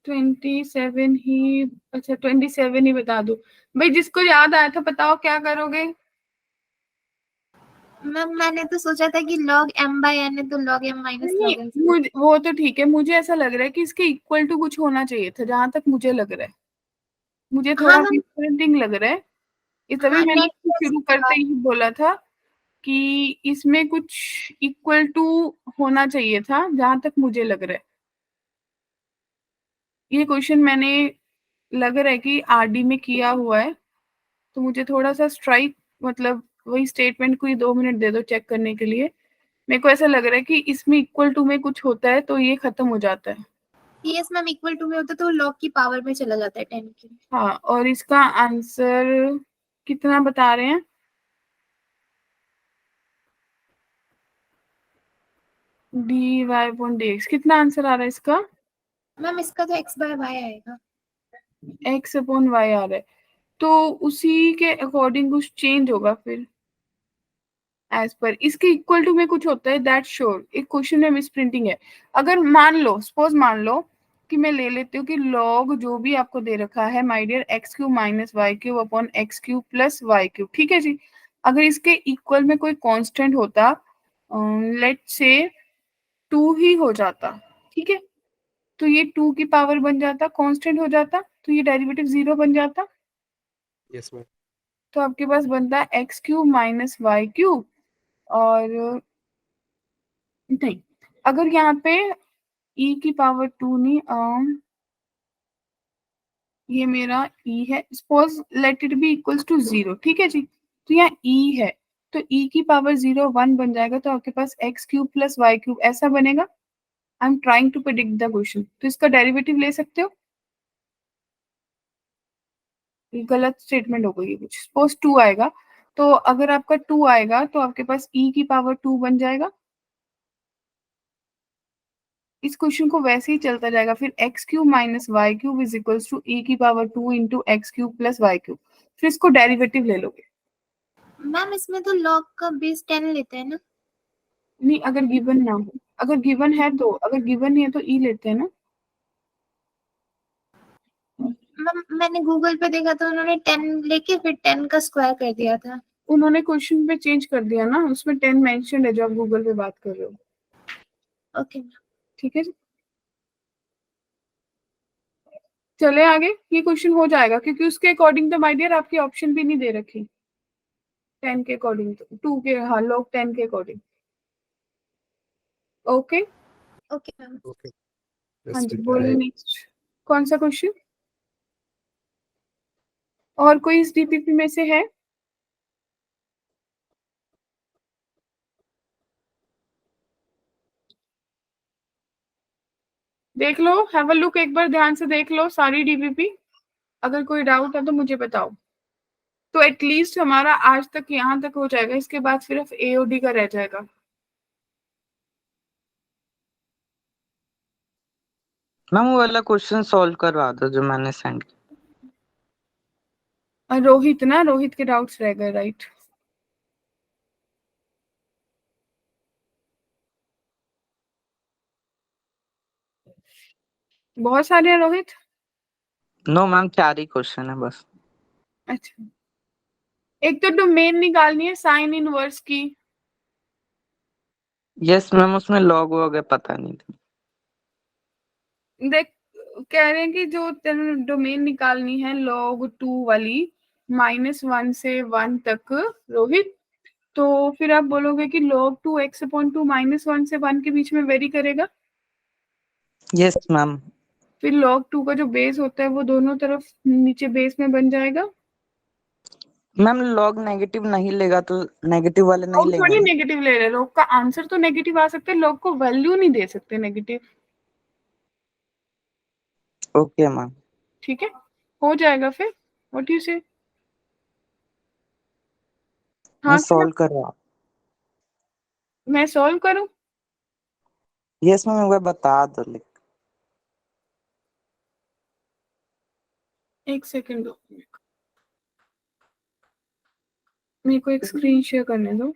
27 ही, अच्छा 27 ही बता दो। भाई जिसको याद आया था बताओ क्या करोगे? मैम मैंने तो सोचा था कि log m/n है तो log m माइनस नहीं, log n। मुझे वो तो ठीक है, मुझे ऐसा लग रहा है कि इसके इक्वल टू कुछ होना चाहिए था, जहां तक मुझे लग रहा है। मुझे थोड़ा हाँ मैम। डिफरेंटिंग लग रहा है। इस तभी हाँ मैंने नेट शुरू करते ही बोला था कि इसमें कुछ इक्वल टू होना चाहिए था, जहां तक मुझे लग रहा है। ये क्वेश्चन मैंने लग रहा है कि आरडी में किया हुआ है, तो मुझे थोड़ा सा स्ट्राइक, मतलब वही स्टेटमेंट को ही 2 मिनट दे दो चेक करने के लिए। मेरे को ऐसा लग रहा है कि इसमें इक्वल टू में कुछ होता है तो ये खत्म हो जाता है। यस मैम इक्वल टू में होता तो log की पावर में चला जाता है 10 के। हाँ और इसका आंसर कितना बता रहे हैं? dy/dx कितना आंसर आ रहा है इसका? मैम इसका तो x/y आएगा। x/y आ रहा है, तो उसी के अकॉर्डिंग कुछ चेंज होगा फिर। एज पर इसके इक्वल टू में कुछ होता है दैट श्योर, एक क्वेश्चन में मिस प्रिंटिंग है। अगर मान लो, सपोज मान लो कि मैं ले लेती हूँ कि लॉग जो भी आपको दे रखा है my dear x cube minus y cube upon x cube plus y cube, ठीक है जी। अगर इसके इक्वल में कोई कांस्टेंट होता, लेट से 2 ही हो जाता, ठीक है, तो ये 2 की पावर बन जाता, कांस्टेंट हो जाता, तो ये डेरिवेटिव 0 बन जाता। Yes ma'am. तो आपके पास बनता है x cube minus y cube, और नहीं, अगर यहाँ पे e की पावर 2 नहीं, ये मेरा e है, suppose let it be equals to 0, ठीक है जी। तो यहाँ e है, तो e की पावर 0 1 बन जाएगा, तो आपके पास x cube plus y cube ऐसा बनेगा। I am trying to predict the question, तो इसका डेरिवेटिव ले सकते हो। ये गलत स्टेटमेंट हो गई है कुछ, सपोज 2 आएगा, तो अगर आपका 2 आएगा तो आपके पास e की पावर 2 बन जाएगा। इस क्वेश्चन को वैसे ही चलता जाएगा, फिर x cube minus y cube is equals to e की power 2 into x cube plus y cube, फिर इसको डेरिवेटिव ले लोगे। मैम इसमें तो log का बेस 10 लेते हैं ना। नहीं, अगर गिवन ना हो, अगर गिवन है तो, अगर गिवन नहीं है तो e लेते हैं ना। मैम मैंने गूगल पे देखा था, उन्होंने 10 लेके फिर 10 का स्क्वायर कर दिया था। उन्होंने क्वेश्चन पे चेंज कर दिया ना, उसमें 10 मेंशन है जो आप गूगल पे बात कर रहे हो। Okay ma'am. ठीक है जी, चले आगे। ये क्वेश्चन हो जाएगा क्योंकि उसके अकॉर्डिंग तो माय डियर आपकी ऑप्शन भी नहीं दे रखी 10 के अकॉर्डिंग, तो 2 के, हाँ लोग 10 के according. Okay, okay ma'am. Okay. हाँ जी, बोलिए नेक्स्ट। कौन सा क्वेश्चन, और कोई इस डीपीपी में से है? देख लो, हैव अ लुक, एक बार ध्यान से देख लो सारी डीपीपी। अगर कोई डाउट है तो मुझे बताओ। तो एटलीस्ट हमारा आज तक यहाँ तक हो जाएगा, इसके बाद सिर्फ एओडी का रह जाएगा। मैम वो वाला क्वेश्चन सॉल्व करवा दो जो मैंने सेंड किया। और रोहित ना, रोहित के डाउट्स रह गए, राइट। बहुत सारे हैं रोहित। नो मैम 4 ही क्वेश्चन है बस। अच्छा, एक तो डोमेन निकालनी है साइन इनवर्स की। यस मैम उसमें लॉग वगैरह पता नहीं था। देख, कह रहे हैं कि जो डोमेन निकालनी है log 2 वाली, -1 से 1 तक, रोहित, तो फिर आप बोलोगे कि log 2 x/2 -1 से 1 के बीच में वेरी करेगा। Yes ma'am. फिर log 2 का जो बेस होता है वो दोनों तरफ नीचे बेस में बन जाएगा। मैम लॉग नेगेटिव नहीं लेगा तो नेगेटिव वाले नहीं log लेंगे थोड़ी ना। नेगेटिव ले रहे हैं, log का आंसर तो नेगेटिव आ सकता है, log को वैल्यू नहीं दे सकते नेगेटिव। Okay ma'am. ठीक है, हो जाएगा फिर, व्हाट यू से। मैं हाँ, सॉल्व कर रहा हूँ। मैं सॉल्व करूं? यस मैम एक बार बता दो लिख। एक सेकंड दो, मेरे को एक स्क्रीन शेयर करने दो।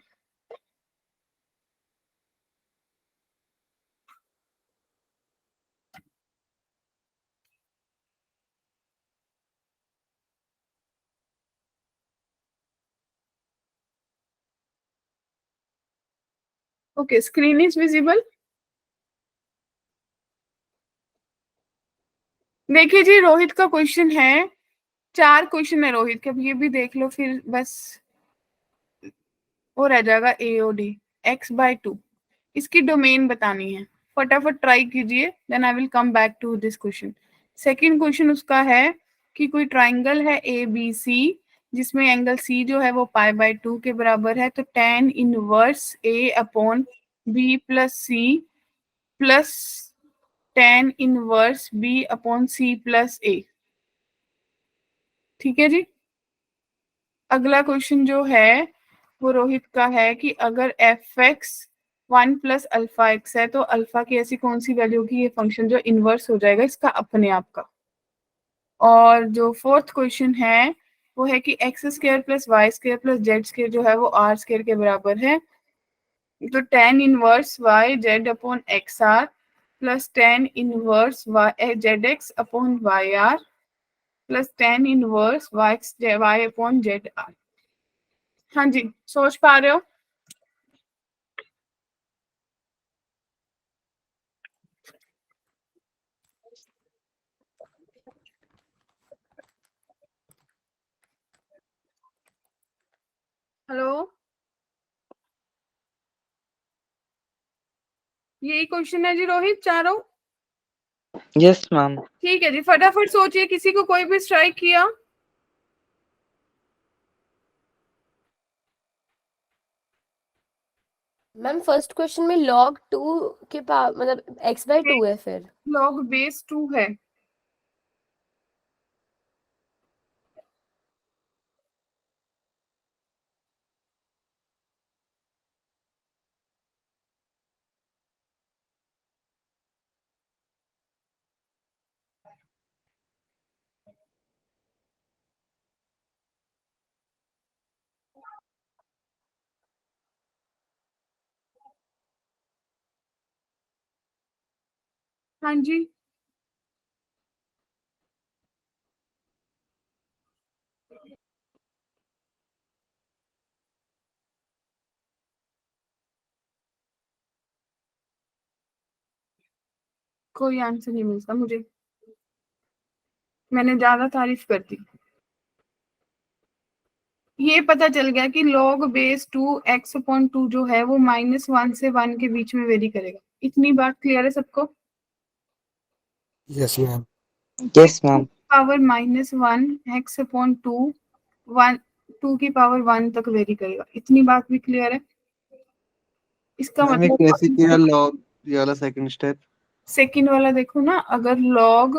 Okay, screen is visible. देखिए जी, रोहित का क्वेश्चन है, 4 क्वेश्चन है रोहित के, अब ये भी देख लो फिर बस वो रह जाएगा एओडी x/2। इसकी डोमेन बतानी है, फटाफट ट्राई कीजिए, then I will come back to this question. Second question उसका है कि कोई ट्राइंगल है ए बी सी, जिसमें एंगल सी जो है वो π/2 के बराबर है, तो tan inverse a upon b plus c plus tan inverse b upon c plus a. ठीक है जी। अगला क्वेश्चन जो है वो रोहित का है कि अगर F x 1 plus alpha x है, तो अल्फा की ऐसी कौन सी वैल्यू होगी ये फंक्शन जो इनवर्स हो जाएगा इसका अपने आप का। और जो फोर्थ क्वेश्चन है वो है कि x square plus y square plus z square जो है वो आर स्क्वायर के बराबर है। तो tan inverse y z upon x r plus tan inverse y z x upon y r plus tan inverse y upon z r. हाँ जी, सोच पा रहे हो? हेलो, यही क्वेश्चन है जी रोहित, चारों? Yes ma'am. ठीक है जी, फटाफट सोचिए, किसी को कोई भी स्ट्राइक किया? मैम फर्स्ट क्वेश्चन में log 2 के पावर मतलब x/2 है फिर। log बेस 2 है। हाँ जी, कोई आंसर नहीं मिलता मुझे, मैंने ज्यादा तारीफ कर दी। ये पता चल गया कि log बेस 2 x अपॉन 2 जो है वो -1 से 1 के बीच में वेरी करेगा। इतनी बात क्लियर है सबको? Yes ma'am. Yes ma'am. Power -1 x upon 2 1 2 की पावर 1 तक वेरी करेगा। इतनी बात भी क्लियर है? इसका मैम ये मतलब कैसे किया लॉग ये वाला सेकंड स्टेप? सेकेंड वाला देखो ना, अगर log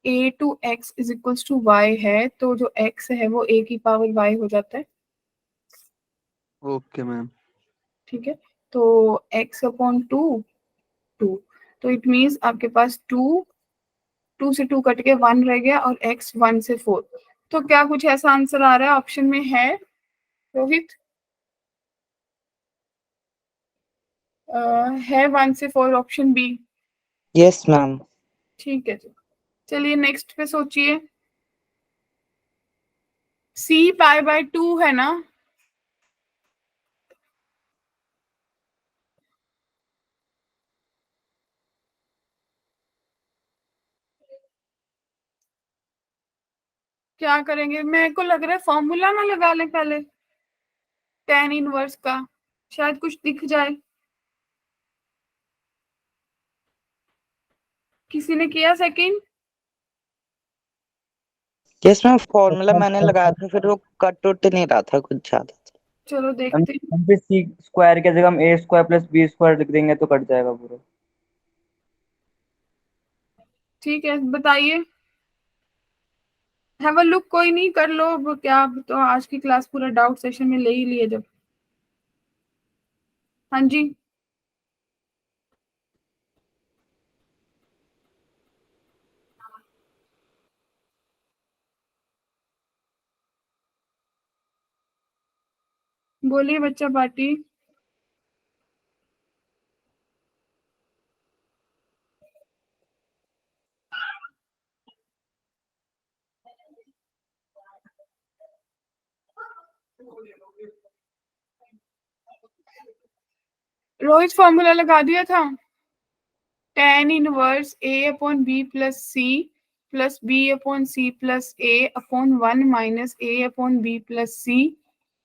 a to x is equals to y है तो जो x है वो a की पावर y हो जाता है। Okay ma'am. ठीक है, तो x अपॉन 2 2, तो इट मीन्स आपके पास 2 से 2 कट के 1 रह गया और x 1 से 4। तो क्या कुछ ऐसा आंसर आ रहा है ऑप्शन में है रोहित? है 1 से 4 ऑप्शन बी। Yes ma'am. ठीक है जी, चलिए नेक्स्ट पे सोचिए। c π/2 है ना? क्या करेंगे? मेरे को लग रहा है फॉर्मूला ना लगा ले पहले tan इनवर्स का, शायद कुछ दिख जाए। किसी ने किया सेकंड? यस मैम, फॉर्मूला मैंने लगाया था, फिर वो कट उट नहीं रहा था कुछ ज्यादा। चलो देखते हैं। हम पे सी स्क्वायर की जगह हम ए स्क्वायर प्लस बी स्क्वायर लिख देंगे तो कट जाएगा पूरा। ठीक है, बताइए। हैव अ लुक, कोई नहीं, कर लो अब क्या, अब तो आज की क्लास पूरा डाउट सेशन में ले ही लिए जब। हाँ जी, बोलिए बच्चा पार्टी। रोहित फॉर्मूला लगा दिया था, tan inverse a upon b plus c plus b upon c plus a upon 1 minus a upon b plus c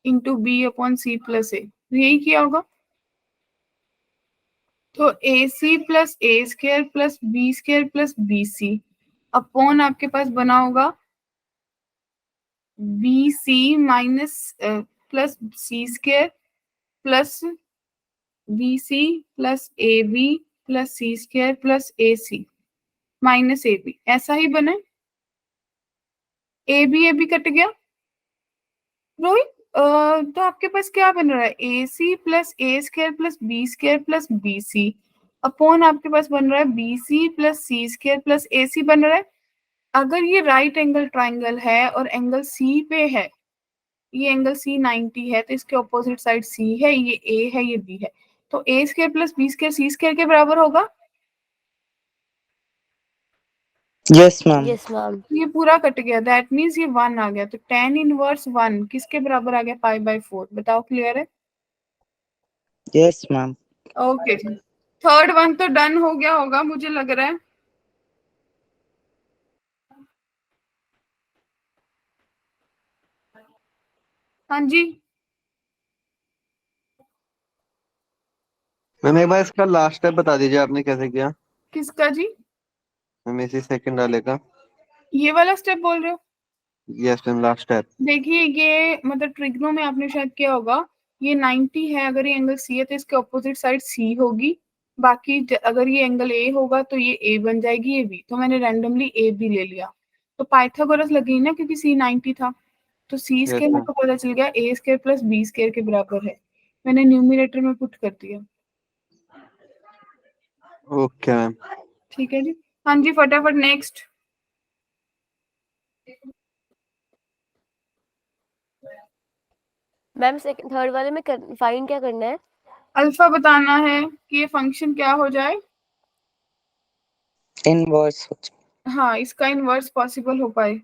into b upon c plus a, यही किया होगा। तो ac plus a square plus b square plus bc upon आपके पास बना होगा bc minus plus c square plus bc plus ab plus c square plus ac minus ab, ऐसा ही बने। ab कट गया रोहित, तो आपके पास क्या बन रहा है? ac plus a square plus b square plus bc upon आपके पास बन रहा है bc plus c square plus ac बन रहा है। अगर ये राइट एंगल ट्राइंगल है और एंगल सी पे है ये एंगल सी 90 है, तो इसके ऑपोजिट साइड सी है, ये ए है, ये बी है, तो ए स्क्वायर प्लस बी स्क्वायर सी स्क्वायर के बराबर होगा। Yes ma'am. Yes ma'am. ये पूरा कट गया, दैट मीन्स ये 1 आ गया, तो tan इनवर्स 1 किसके बराबर आ गया, π/4। बताओ क्लियर है? Yes ma'am. ओके जी, थर्ड वन तो डन हो गया होगा मुझे लग रहा है। हाँ जी, मैम एक बार इसका लास्ट स्टेप बता दीजिए आपने कैसे किया। किसका जी? मैम इसी सेकंड वाले का। ये वाला स्टेप बोल रहे हो? Yes ma'am, last step. देखिए ये मतलब ट्रिग्नो में आपने शायद किया होगा, ये 90 है, अगर ये एंगल सी है तो इसके ऑपोजिट साइड सी होगी, बाकी अगर ये एंगल ए होगा तो ये ए बन जाएगी, ये बी, तो मैंने रैंडमली ए बी ले लिया, तो पाइथागोरस लगी ना क्योंकि सी 90 था, तो सी यस स्क्वायर मेरे मैम। को पता चल गया ए स्क्वायर प्लस बी स्क्वायर के बराबर है, मैंने न्यूमरेटर में पुट कर दिया। Okay ma'am. ठीक है जी, हाँ जी फटाफट नेक्स्ट। मैम सेकंड थर्ड वाले में फाइंड क्या करना है? अल्फा बताना है कि ये फंक्शन क्या हो जाए। इनवर्स। हाँ, इसका इनवर्स पॉसिबल हो पाए।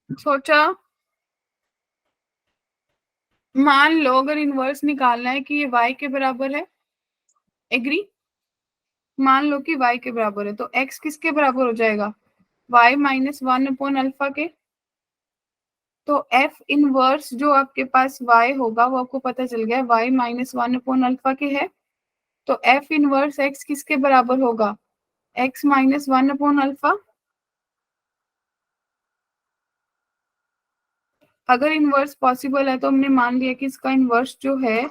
सोचा? मान लो अगर इनवर्स निकालना है कि ये y के बराबर है, एग्री? मान लो कि y के बराबर है, तो x किसके बराबर हो जाएगा, y माइनस 1/अल्फा के, तो f इनवर्स जो आपके पास y होगा वो आपको पता चल गया y माइनस 1/अल्फा के है, तो f इनवर्स x किसके बराबर होगा, x माइनस 1/अल्फा। अगर इनवर्स पॉसिबल है तो हमने मान लिया कि इसका इनवर्स जो है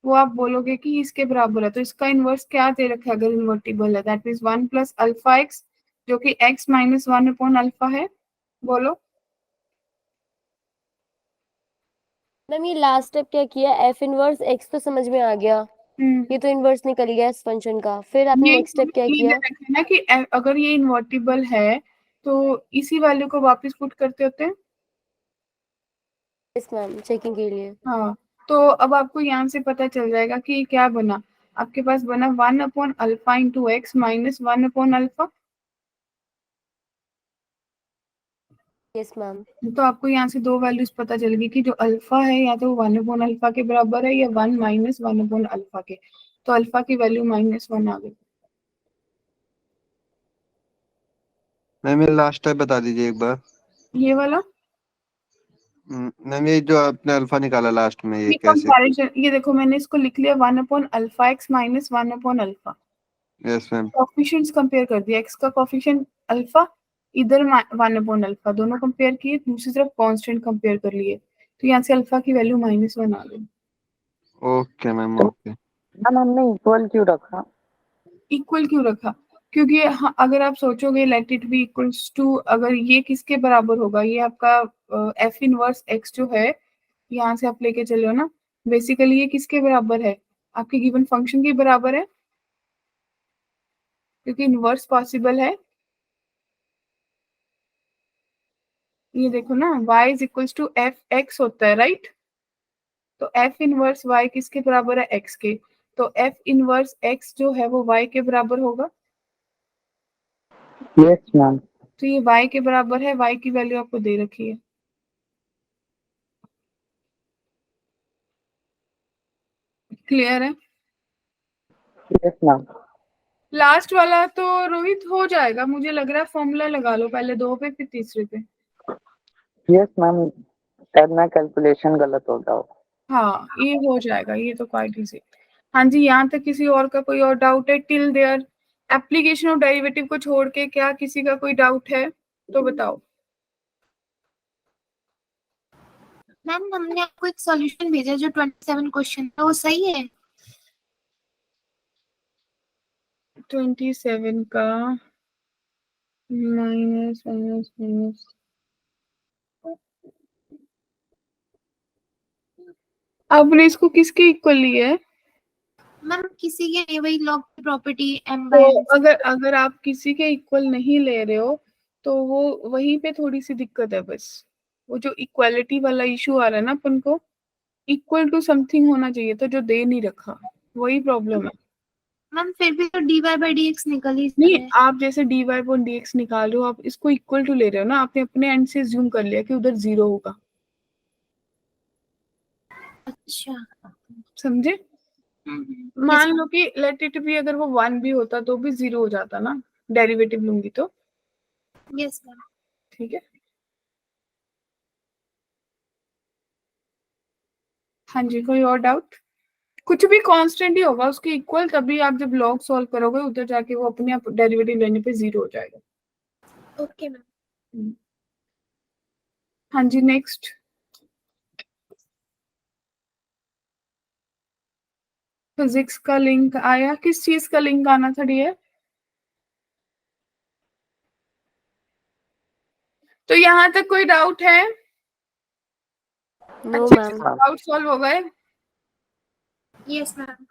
वो आप बोलोगे कि इसके बराबर है, तो इसका इनवर्स क्या दे रखा है अगर इन्वर्टिबल है, that means 1 plus alpha x, जो कि x माइनस 1/अल्फा है। बोलो। मैम ये लास्ट स्टेप क्या किया? एफ इनवर्स एक्स तो समझ में आ गया, ये तो इनवर्स निकल गया इस फंक्शन का, फिर आपने ये नेक्स्ट स्टेप क्या ये दे किया? रखा है ना कि अगर ये इन्वर्टिबल है तो इसी वैल्यू को वापस पुट करते होते हैं। यस मैम, चेकिंग के लिए। हाँ, तो अब आपको यहाँ से पता चल जाएगा कि क्या बना, आपके पास बना 1/अल्फा इंटू एक्स माइनस 1/अल्फा। Yes ma'am. तो आपको यहाँ से दो वैल्यूज पता चलेगी कि जो अल्फा है या तो 1/अल्फा के बराबर है या 1 माइनस 1/अल्फा के, तो अल्फा की वैल्यू -1 आ गई। मैम ये लास्ट स्टेप बता दीजिए एक बार। ये वाला मैम ये जो आपने अल्फा निकाला लास्ट में, ये ये कैसे? कंपैरिजन, ये देखो मैंने इसको लिख लिया 1/अल्फा एक्स माइनस 1/अल्फा, यस मैम। कोफिशिएंट्स कंपेयर कर दिया, एक्स का कोफिशिएंट अल्फा, इधर 1/अल्फा, दोनों कंपेयर किए, दूसरी तरफ कांस्टेंट कंपेयर कर लिए, तो यहाँ से अल्फा की वैल्यू -1 आ गई। Okay ma'am, okay. मैम हमने इक्वल क्यों रखा? इक्वल क्यों रखा, क्योंकि हाँ, अगर आप सोचोगे let it be equals to, अगर ये किसके बराबर होगा, ये आपका एफ इनवर्स एक्स जो है, यहाँ से आप लेके चले हो ना, बेसिकली ये किसके बराबर है, आपके गिवन फंक्शन के बराबर है, क्योंकि इनवर्स पॉसिबल है। ये देखो ना, y is equals to f x होता है, राइट? तो एफ इनवर्स y किसके बराबर है, x के, तो एफ इनवर्स x जो है वो y के बराबर होगा, यस मैम। तो ये y के बराबर है, y की वैल्यू आपको दे रखी है। क्लियर है? Yes ma'am. लास्ट वाला तो रोहित हो जाएगा मुझे लग रहा है, फॉर्मूला लगा लो पहले दो पे फिर तीसरे पे। यस मैम, शायद मैं कैलकुलेशन गलत हो गया हो। हाँ ये हो जाएगा, ये तो क्वाइट इजी। हाँ जी, यहाँ तक किसी और का कोई और डाउट है till there, application of derivative को छोड़ के क्या किसी का कोई डाउट है तो बताओ। मैम हमने आपको एक सॉल्यूशन भेजा जो 27 क्वेश्चन है, वो सही है? 27 का माइनस माइनस माइनस आपने इसको किसके इक्वल लिया है? मैम किसी के नहीं, वही लॉग की प्रॉपर्टी m तो by n से। अगर आप किसी के इक्वल नहीं ले रहे हो तो वो वहीं पे थोड़ी सी दिक्कत है बस। वो जो इक्वालिटी वाला इशू आ रहा है ना, अपन को इक्वल टू समथिंग होना चाहिए था जो दे नहीं रखा, वही प्रॉब्लम है। मैम फिर भी तो dy by dx निकल ही नहीं, है। आप जैसे dy अपॉन dx निकाल रहे हो, आप इसको इक्वल टू ले रहे हो ना, आपने अपने एंड से ज्यूम कर लिया कि उधर जीरो होगा। अच्छा। समझे? हम्म। मान लो कि लेट इट भी, अगर वो 1 भी होता तो भी जीरो हो जाता ना, डेरिवेटिव लूंगी तो। Yes ma'am. ठीक है, हाँ जी, कोई और डाउट? कुछ भी कांस्टेंट ही होगा उसके इक्वल, तभी आप जब लॉग सॉल्व करोगे उधर जाके वो अपने आप डेरिवेटिव लेने पे जीरो हो जाएगा। Okay ma'am. हाँ जी, नेक्स्ट। फिजिक्स का लिंक आया, किस चीज का लिंक आना था डियर? तो यहाँ तक कोई डाउट है? नो अच्छे से मैम। डाउट सॉल्व हो गए? Yes ma'am.